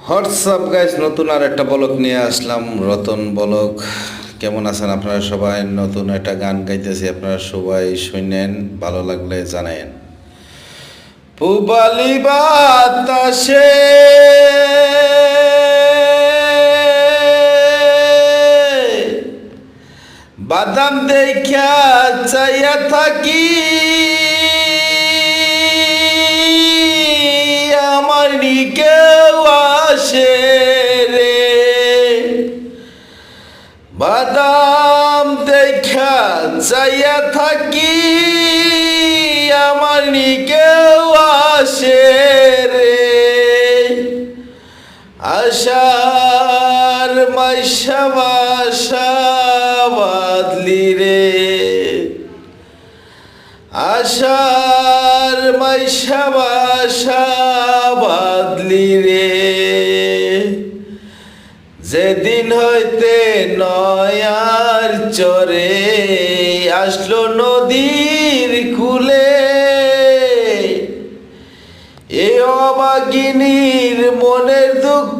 WhatsApp guys, নতুন আর একটা blog নিয়ে আসলাম। রতন ব্লগ। কেমন আছেন আপনারা সবাই? নতুন একটা গান গাইতেছি, আপনারা সবাই শুনেন, ভালো লাগলে জানায়েন। পুবালি বাতাসে বাদাম দেখা চাইয়া থাকি, আমার নিকেও আসে রে। বাদাম দেখা চাইয়া থাকি, আমার নিকেও আসে রে। আশার মাইশা বাসা বাদলি রে, আশার মাইশা বাসা বাদলি রে। যেদিন হইতে নয়ার চরে আসলো নদীর কুলে, এ অবাগিনীর মনের দুঃখ